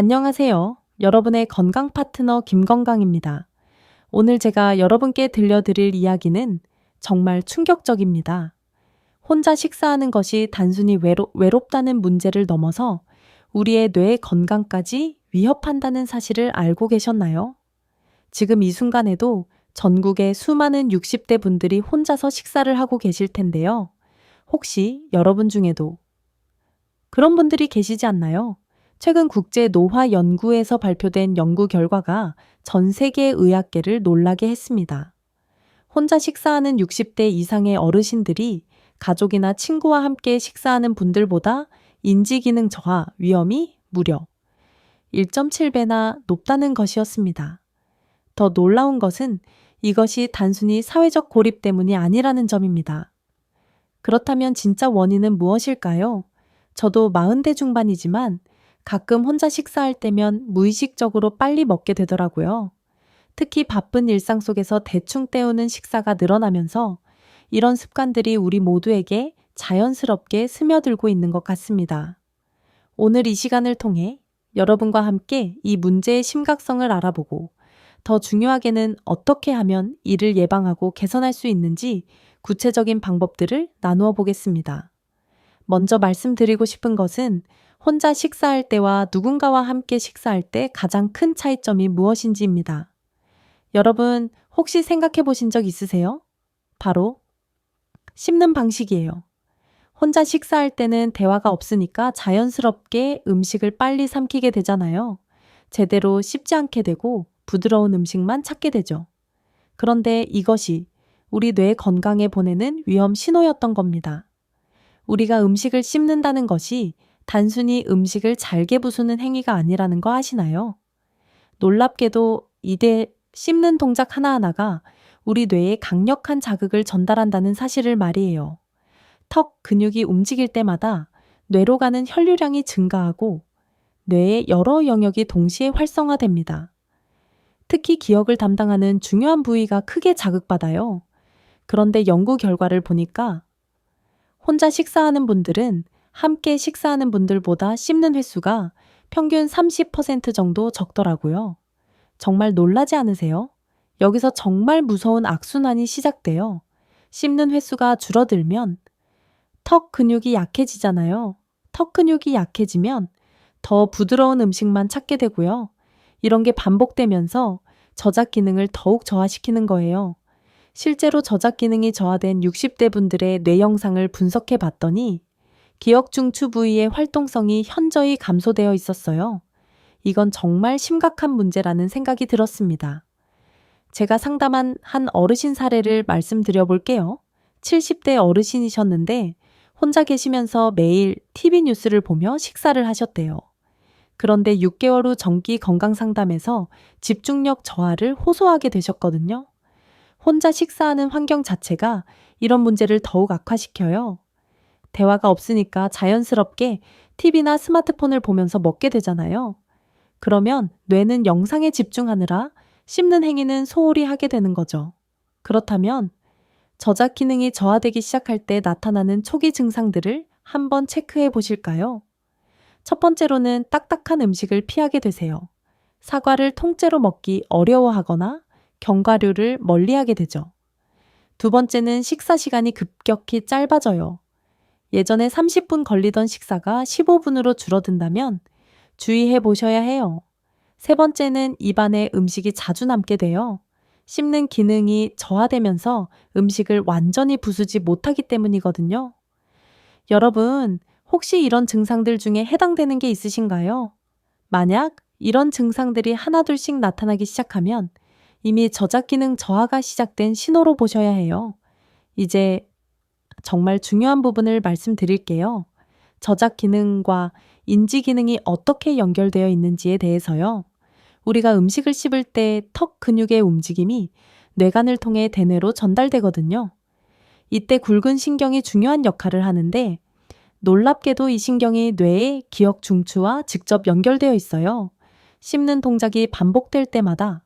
안녕하세요. 여러분의 건강 파트너 김건강입니다. 오늘 제가 여러분께 들려드릴 이야기는 정말 충격적입니다. 혼자 식사하는 것이 단순히 외롭다는 문제를 넘어서 우리의 뇌 건강까지 위협한다는 사실을 알고 계셨나요? 지금 이 순간에도 전국의 수많은 60대 분들이 혼자서 식사를 하고 계실 텐데요. 혹시 여러분 중에도 그런 분들이 계시지 않나요? 최근 국제 노화 연구에서 발표된 연구 결과가 전 세계 의학계를 놀라게 했습니다. 혼자 식사하는 60대 이상의 어르신들이 가족이나 친구와 함께 식사하는 분들보다 인지기능 저하 위험이 무려 1.7배나 높다는 것이었습니다. 더 놀라운 것은 이것이 단순히 사회적 고립 때문이 아니라는 점입니다. 그렇다면 진짜 원인은 무엇일까요? 저도 40대 중반이지만 가끔 혼자 식사할 때면 무의식적으로 빨리 먹게 되더라고요. 특히 바쁜 일상 속에서 대충 때우는 식사가 늘어나면서 이런 습관들이 우리 모두에게 자연스럽게 스며들고 있는 것 같습니다. 오늘 이 시간을 통해 여러분과 함께 이 문제의 심각성을 알아보고 더 중요하게는 어떻게 하면 이를 예방하고 개선할 수 있는지 구체적인 방법들을 나누어 보겠습니다. 먼저 말씀드리고 싶은 것은 혼자 식사할 때와 누군가와 함께 식사할 때 가장 큰 차이점이 무엇인지입니다. 여러분, 혹시 생각해 보신 적 있으세요? 바로 씹는 방식이에요. 혼자 식사할 때는 대화가 없으니까 자연스럽게 음식을 빨리 삼키게 되잖아요. 제대로 씹지 않게 되고 부드러운 음식만 찾게 되죠. 그런데 이것이 우리 뇌 건강에 보내는 위험 신호였던 겁니다. 우리가 음식을 씹는다는 것이 단순히 음식을 잘게 부수는 행위가 아니라는 거 아시나요? 놀랍게도 이대 씹는 동작 하나하나가 우리 뇌에 강력한 자극을 전달한다는 사실을 말이에요. 턱 근육이 움직일 때마다 뇌로 가는 혈류량이 증가하고 뇌의 여러 영역이 동시에 활성화됩니다. 특히 기억을 담당하는 중요한 부위가 크게 자극받아요. 그런데 연구 결과를 보니까 혼자 식사하는 분들은 함께 식사하는 분들보다 씹는 횟수가 평균 30% 정도 적더라고요. 정말 놀라지 않으세요? 여기서 정말 무서운 악순환이 시작돼요. 씹는 횟수가 줄어들면 턱 근육이 약해지잖아요. 턱 근육이 약해지면 더 부드러운 음식만 찾게 되고요. 이런 게 반복되면서 저작 기능을 더욱 저하시키는 거예요. 실제로 저작 기능이 저하된 60대 분들의 뇌 영상을 분석해 봤더니 기억 중추 부위의 활동성이 현저히 감소되어 있었어요. 이건 정말 심각한 문제라는 생각이 들었습니다. 제가 상담한 한 어르신 사례를 말씀드려 볼게요. 70대 어르신이셨는데 혼자 계시면서 매일 TV 뉴스를 보며 식사를 하셨대요. 그런데 6개월 후 정기 건강 상담에서 집중력 저하를 호소하게 되셨거든요. 혼자 식사하는 환경 자체가 이런 문제를 더욱 악화시켜요. 대화가 없으니까 자연스럽게 TV나 스마트폰을 보면서 먹게 되잖아요. 그러면 뇌는 영상에 집중하느라 씹는 행위는 소홀히 하게 되는 거죠. 그렇다면 저작 기능이 저하되기 시작할 때 나타나는 초기 증상들을 한번 체크해 보실까요? 첫 번째로는 딱딱한 음식을 피하게 되세요. 사과를 통째로 먹기 어려워하거나 견과류를 멀리하게 되죠. 두 번째는 식사 시간이 급격히 짧아져요. 예전에 30분 걸리던 식사가 15분으로 줄어든다면 주의해 보셔야 해요. 세 번째는 입안에 음식이 자주 남게 돼요. 씹는 기능이 저하되면서 음식을 완전히 부수지 못하기 때문이거든요. 여러분, 혹시 이런 증상들 중에 해당되는 게 있으신가요? 만약 이런 증상들이 하나둘씩 나타나기 시작하면 이미 저작 기능 저하가 시작된 신호로 보셔야 해요. 이제 정말 중요한 부분을 말씀드릴게요. 저작 기능과 인지 기능이 어떻게 연결되어 있는지에 대해서요. 우리가 음식을 씹을 때 턱 근육의 움직임이 뇌관을 통해 대뇌로 전달되거든요. 이때 굵은 신경이 중요한 역할을 하는데 놀랍게도 이 신경이 뇌의 기억 중추와 직접 연결되어 있어요. 씹는 동작이 반복될 때마다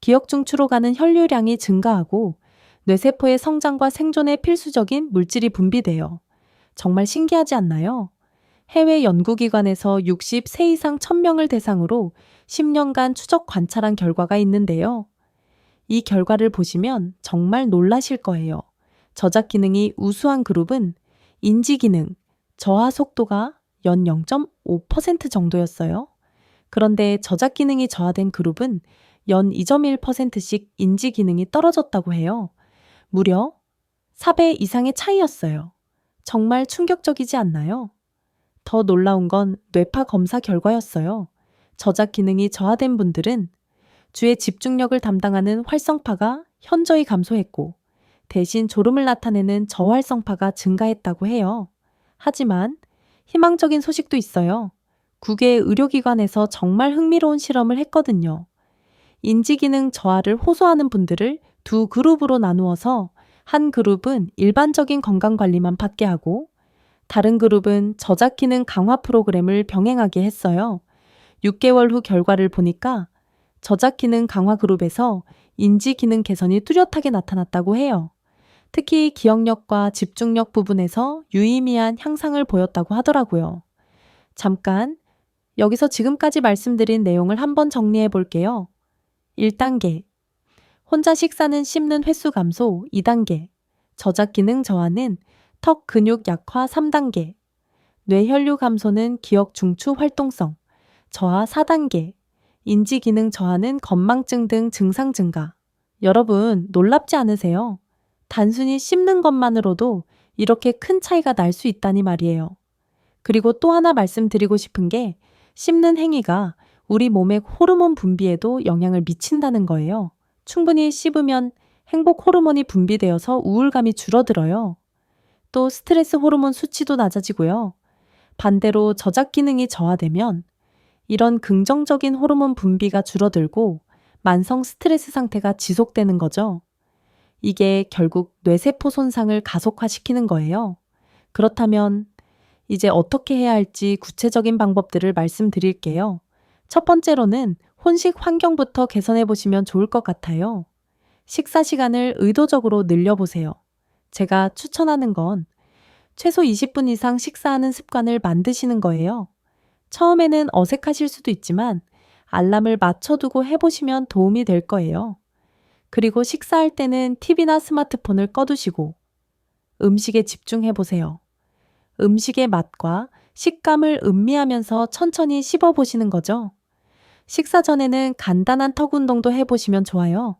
기억 중추로 가는 혈류량이 증가하고 뇌세포의 성장과 생존에 필수적인 물질이 분비돼요. 정말 신기하지 않나요? 해외 연구기관에서 60세 이상 1000명을 대상으로 10년간 추적 관찰한 결과가 있는데요. 이 결과를 보시면 정말 놀라실 거예요. 저작 기능이 우수한 그룹은 인지 기능, 저하 속도가 연 0.5% 정도였어요. 그런데 저작 기능이 저하된 그룹은 연 2.1%씩 인지 기능이 떨어졌다고 해요. 무려 4배 이상의 차이였어요. 정말 충격적이지 않나요? 더 놀라운 건 뇌파 검사 결과였어요. 저작 기능이 저하된 분들은 주의 집중력을 담당하는 활성파가 현저히 감소했고 대신 졸음을 나타내는 저활성파가 증가했다고 해요. 하지만 희망적인 소식도 있어요. 국외 의료기관에서 정말 흥미로운 실험을 했거든요. 인지기능 저하를 호소하는 분들을 두 그룹으로 나누어서 한 그룹은 일반적인 건강관리만 받게 하고 다른 그룹은 저작기능 강화 프로그램을 병행하게 했어요. 6개월 후 결과를 보니까 저작기능 강화 그룹에서 인지기능 개선이 뚜렷하게 나타났다고 해요. 특히 기억력과 집중력 부분에서 유의미한 향상을 보였다고 하더라고요. 잠깐 여기서 지금까지 말씀드린 내용을 한번 정리해 볼게요. 1단계 혼자 식사는 씹는 횟수 감소 2단계 저작 기능 저하는 턱 근육 약화 3단계 뇌혈류 감소는 기억 중추 활동성 저하 4단계 인지 기능 저하는 건망증 등 증상 증가. 여러분 놀랍지 않으세요? 단순히 씹는 것만으로도 이렇게 큰 차이가 날 수 있다니 말이에요. 그리고 또 하나 말씀드리고 싶은 게 씹는 행위가 우리 몸의 호르몬 분비에도 영향을 미친다는 거예요. 충분히 씹으면 행복 호르몬이 분비되어서 우울감이 줄어들어요. 또 스트레스 호르몬 수치도 낮아지고요. 반대로 저작 기능이 저하되면 이런 긍정적인 호르몬 분비가 줄어들고 만성 스트레스 상태가 지속되는 거죠. 이게 결국 뇌세포 손상을 가속화시키는 거예요. 그렇다면 이제 어떻게 해야 할지 구체적인 방법들을 말씀드릴게요. 첫 번째로는 혼식 환경부터 개선해 보시면 좋을 것 같아요. 식사 시간을 의도적으로 늘려보세요. 제가 추천하는 건 최소 20분 이상 식사하는 습관을 만드시는 거예요. 처음에는 어색하실 수도 있지만 알람을 맞춰두고 해보시면 도움이 될 거예요. 그리고 식사할 때는 TV나 스마트폰을 꺼두시고 음식에 집중해 보세요. 음식의 맛과 식감을 음미하면서 천천히 씹어보시는 거죠. 식사 전에는 간단한 턱 운동도 해보시면 좋아요.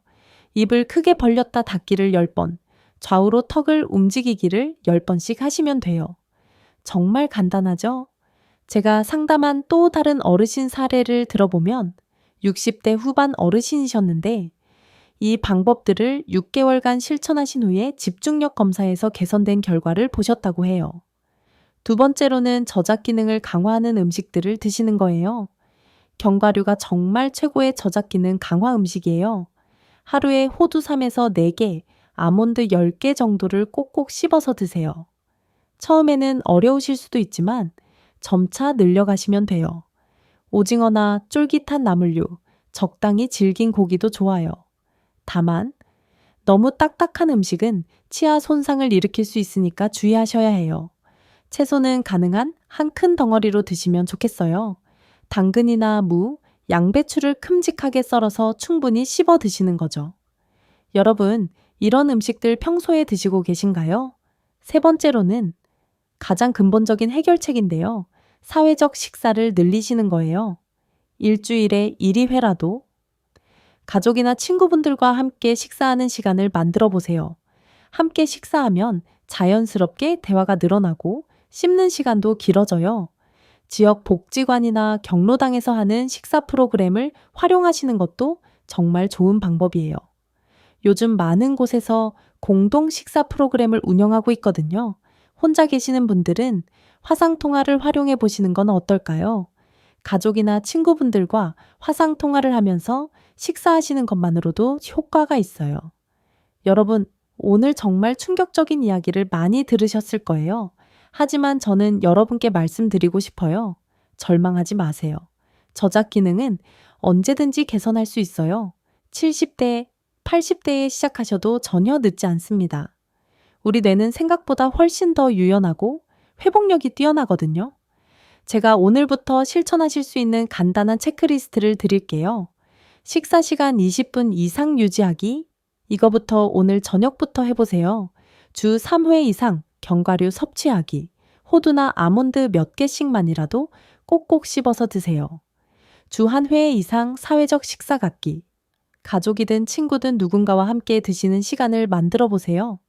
입을 크게 벌렸다 닫기를 10번, 좌우로 턱을 움직이기를 10번씩 하시면 돼요. 정말 간단하죠? 제가 상담한 또 다른 어르신 사례를 들어보면 60대 후반 어르신이셨는데 이 방법들을 6개월간 실천하신 후에 집중력 검사에서 개선된 결과를 보셨다고 해요. 두 번째로는 저작 기능을 강화하는 음식들을 드시는 거예요. 견과류가 정말 최고의 저작 기능 강화 음식이에요. 하루에 호두 3에서 4개, 아몬드 10개 정도를 꼭꼭 씹어서 드세요. 처음에는 어려우실 수도 있지만 점차 늘려가시면 돼요. 오징어나 쫄깃한 나물류, 적당히 질긴 고기도 좋아요. 다만 너무 딱딱한 음식은 치아 손상을 일으킬 수 있으니까 주의하셔야 해요. 채소는 가능한 한 큰 덩어리로 드시면 좋겠어요. 당근이나 무, 양배추를 큼직하게 썰어서 충분히 씹어 드시는 거죠. 여러분, 이런 음식들 평소에 드시고 계신가요? 세 번째로는 가장 근본적인 해결책인데요. 사회적 식사를 늘리시는 거예요. 일주일에 1회라도 가족이나 친구분들과 함께 식사하는 시간을 만들어 보세요. 함께 식사하면 자연스럽게 대화가 늘어나고 씹는 시간도 길어져요. 지역 복지관이나 경로당에서 하는 식사 프로그램을 활용하시는 것도 정말 좋은 방법이에요. 요즘 많은 곳에서 공동 식사 프로그램을 운영하고 있거든요. 혼자 계시는 분들은 화상통화를 활용해 보시는 건 어떨까요? 가족이나 친구분들과 화상통화를 하면서 식사하시는 것만으로도 효과가 있어요. 여러분, 오늘 정말 충격적인 이야기를 많이 들으셨을 거예요. 하지만 저는 여러분께 말씀드리고 싶어요. 절망하지 마세요. 저작 기능은 언제든지 개선할 수 있어요. 70대, 80대에 시작하셔도 전혀 늦지 않습니다. 우리 뇌는 생각보다 훨씬 더 유연하고 회복력이 뛰어나거든요. 제가 오늘부터 실천하실 수 있는 간단한 체크리스트를 드릴게요. 식사 시간 20분 이상 유지하기. 이거부터 오늘 저녁부터 해보세요. 주 3회 이상 견과류 섭취하기. 호두나 아몬드 몇 개씩만이라도 꼭꼭 씹어서 드세요. 주 한 회 이상 사회적 식사 갖기. 가족이든 친구든 누군가와 함께 드시는 시간을 만들어 보세요.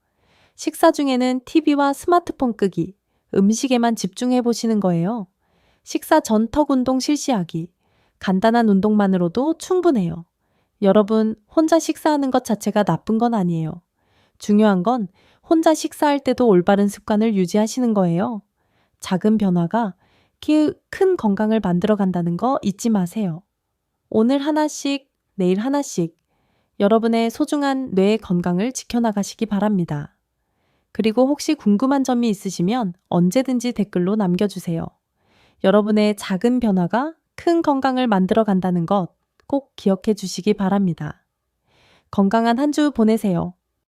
식사 중에는 TV와 스마트폰 끄기, 음식에만 집중해 보시는 거예요. 식사 전 턱 운동 실시하기. 간단한 운동만으로도 충분해요. 여러분, 혼자 식사하는 것 자체가 나쁜 건 아니에요. 중요한 건 혼자 식사할 때도 올바른 습관을 유지하시는 거예요. 작은 변화가 큰 건강을 만들어 간다는 거 잊지 마세요. 오늘 하나씩, 내일 하나씩 여러분의 소중한 뇌 건강을 지켜나가시기 바랍니다. 그리고 혹시 궁금한 점이 있으시면 언제든지 댓글로 남겨주세요. 여러분의 작은 변화가 큰 건강을 만들어 간다는 것 꼭 기억해 주시기 바랍니다. 건강한 한 주 보내세요.